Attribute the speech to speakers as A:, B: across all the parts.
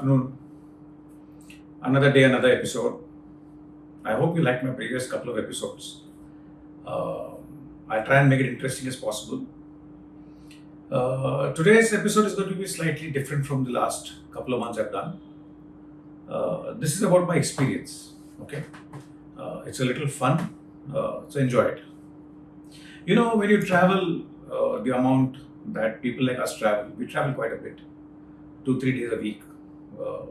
A: afternoon. Another day, another episode. I hope you liked my previous couple of episodes. Uh, I'll try and make it interesting as possible. Today's episode is going to be slightly different from the last couple of months I've done. This is about my experience. Okay, it's a little fun, so enjoy it. You know, when you travel, the amount that people like us travel, we travel quite a bit, 2 3 days a week. Uh,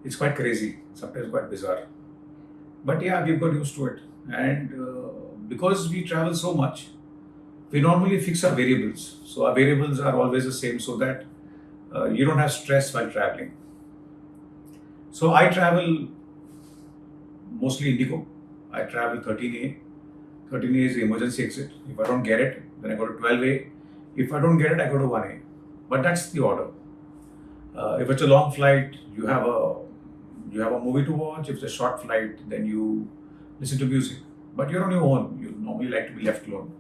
A: it's quite crazy, sometimes quite bizarre. But yeah, we've got used to it. And because we travel so much, we normally fix our variables. So our variables are always the same so that you don't have stress while traveling. So I travel mostly Indigo. I travel 13A. 13A is the emergency exit. If I don't get it, then I go to 12A. If I don't get it, I go to 1A. But that's the order. If it's a long flight, you have a movie to watch. If it's a short flight, then you listen to music. But you're on your own. You normally like to be left alone.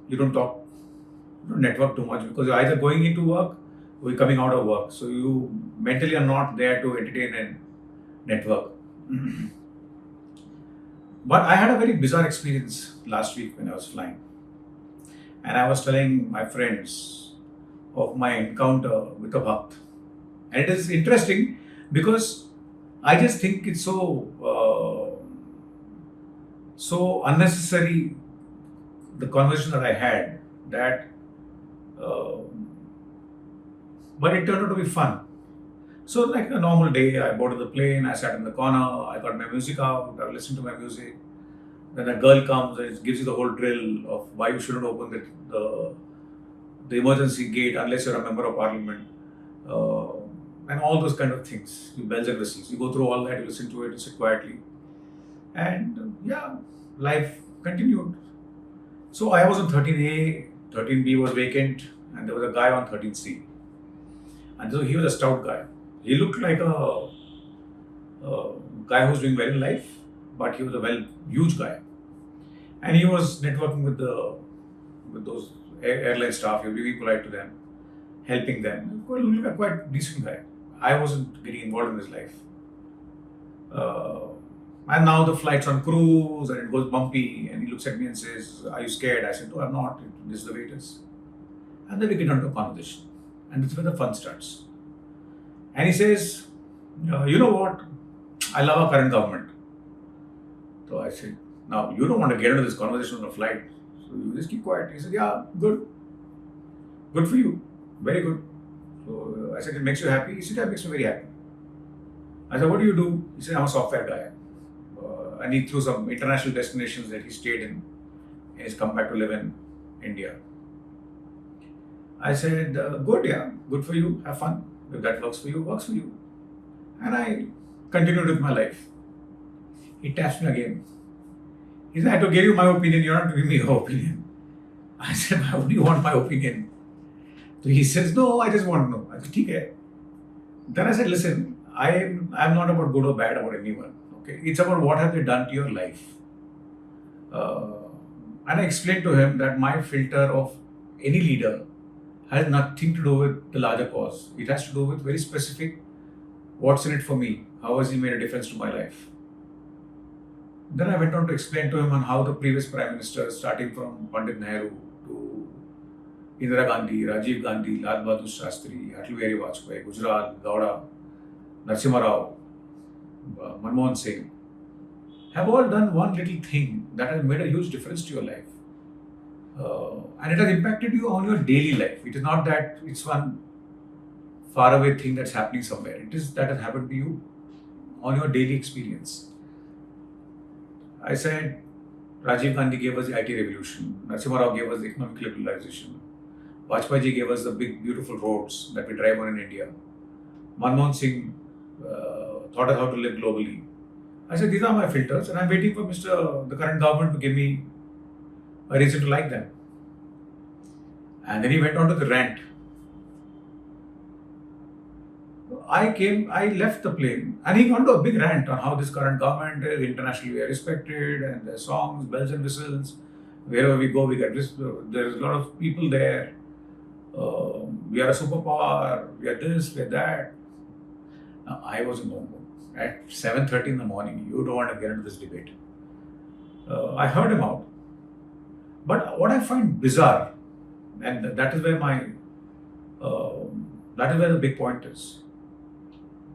A: You don't talk, you don't network too much because you're either going into work or you're coming out of work. So you mentally are not there to entertain and network. But I had a very bizarre experience last week when I was flying. And I was telling my friends of my encounter with a Bhakt. And it is interesting because I just think it's so unnecessary, the conversation that I had, that uh, but it turned out to be fun. So like a normal day, I boarded the plane, I sat in the corner, I got my music out, I listened to my music. Then a girl comes and gives you the whole drill of why you shouldn't open the emergency gate unless you're a member of parliament, uh, and all those kind of things. You bells and whistles. You go through all that, you listen to it, you sit quietly, and yeah, life continued. So I was on 13A, 13B was vacant, and there was a guy on 13C. And so he was a stout guy. He looked like a guy who's doing well in life, but he was a huge guy. And he was networking with those airline staff. He was being polite to them, helping them. Quite decent guy. I wasn't getting involved in his life. Uh, and now the flight's on cruise and it goes bumpy. And he looks at me and says, "Are you scared?" I said, "No, I'm not. This is the way it is." And then we get into a conversation. And this is where the fun starts. And he says, "You know what? I love our current government." So I said, "Now, you don't want to get into this conversation on a flight. So you just keep quiet." He said, "Yeah, good. Good for you. Very good." So I said, "It makes you happy?" He said, "Yeah, it makes me very happy." I said, "What do you do?" He said, "I'm a software guy." And he threw some international destinations that he stayed in. And he's come back to live in India. I said, "Good, yeah, good for you. Have fun. If that works for you, works for you." And I continued with my life. He taps me again. He said, "I had to give you my opinion. You're not giving me your opinion." I said, "Why would you want my opinion?" So he says, "No, I just want to know." I said, "Okay." Then I said, "Listen, I'm not about good or bad about anyone. Okay, it's about what have they done to your life." Uh, and I explained to him that my filter of any leader has nothing to do with the larger cause. It has to do with very specific what's in it for me. How has he made a difference to my life? Then I went on to explain to him on how the previous prime ministers, starting from Pandit Nehru to Indira Gandhi, Rajiv Gandhi, Lal Bahadur Shastri, Atal Bihari Vajpayee, Gujral, Gowda, Narasimha Rao, Manmohan Singh, have all done one little thing that has made a huge difference to your life. And it has impacted you on your daily life. It is not that it's one faraway thing that's happening somewhere. It is that has happened to you on your daily experience. I said, Rajiv Gandhi gave us the IT revolution. Narasimha Rao gave us the economic liberalization. Vajpayee ji gave us the big, beautiful roads that we drive on in India. Manmohan Singh taught us how to live globally. I said, these are my filters, and I'm waiting for the current government to give me a reason to like them. And then he went on to the rant. I left the plane, and he got into a big rant on how this current government is internationally respected, and their songs, bells and whistles. Wherever we go, we get this. There's a lot of people there. We are a superpower, we are this, we are that. Now, I was in no mood. At 7:30 in the morning, you don't want to get into this debate. I heard him out. But what I find bizarre, and that is where the big point is.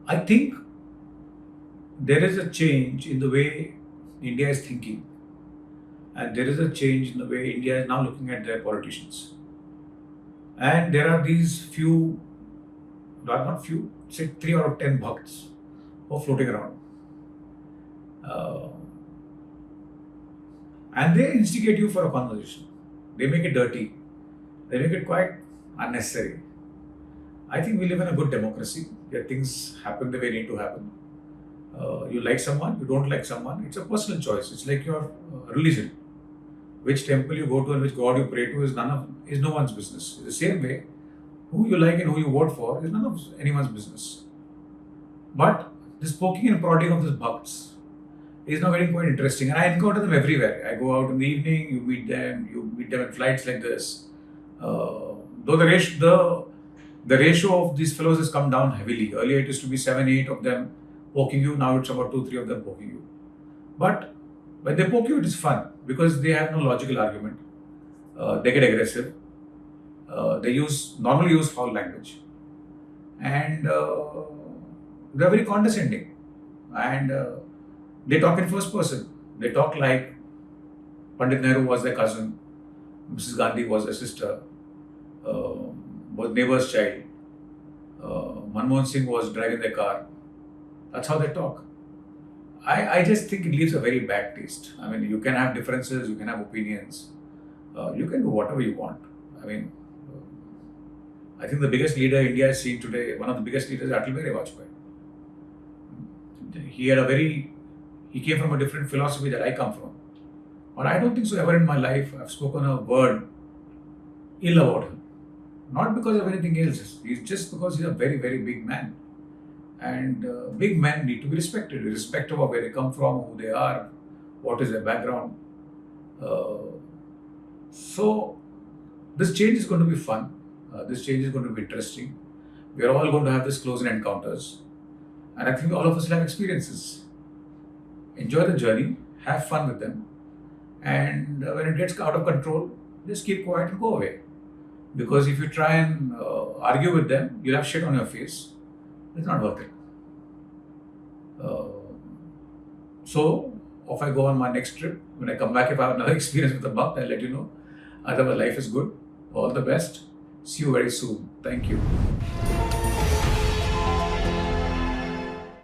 A: I think there is a change in the way India is thinking, and there is a change in the way India is now looking at their politicians. And there are these few, not few, say 3 out of 10 Bhakts who are floating around. Uh, and they instigate you for a conversation. They make it dirty. They make it quite unnecessary. I think we live in a good democracy where things happen the way they need to happen. You like someone, you don't like someone. It's a personal choice. It's like your religion. Which temple you go to and which God you pray to is no one's business. It's the same way, who you like and who you vote for is none of anyone's business. But this poking and prodding of these bhakts is now getting quite interesting, and I encounter them everywhere. I go out in the evening, you meet them at flights like this. Though the ratio of these fellows has come down heavily. Earlier it used to be 7, 8 of them poking you. Now it's about 2, 3 of them poking you. But when they poke you, it is fun because they have no logical argument. They get aggressive. They normally use foul language, and they're very condescending. And they talk in first person. They talk like Pandit Nehru was their cousin, Mrs. Gandhi was their sister, was neighbor's child, Manmohan Singh was driving their car. That's how they talk. I just think it leaves a very bad taste. I mean, you can have differences, you can have opinions, you can do whatever you want. I mean, I think the biggest leader India has seen today, one of the biggest leaders, is Atal Bihari Vajpayee. He came from a different philosophy that I come from. But I don't think so ever in my life I've spoken a word ill about him. Not because of anything else, it's just because he's a very, very big man. And big men need to be respected, irrespective of where they come from, who they are, what is their background. So this change is going to be fun. This change is going to be interesting. We are all going to have this close encounters. And I think all of us will have experiences. Enjoy the journey, have fun with them. And when it gets out of control, just keep quiet and go away. Because if you try and argue with them, you'll have shit on your face. It's not worth it. So, if I go on my next trip, when I come back, if I have another experience with the Bhakt, I'll let you know. Otherwise, life is good. All the best. See you very soon. Thank you.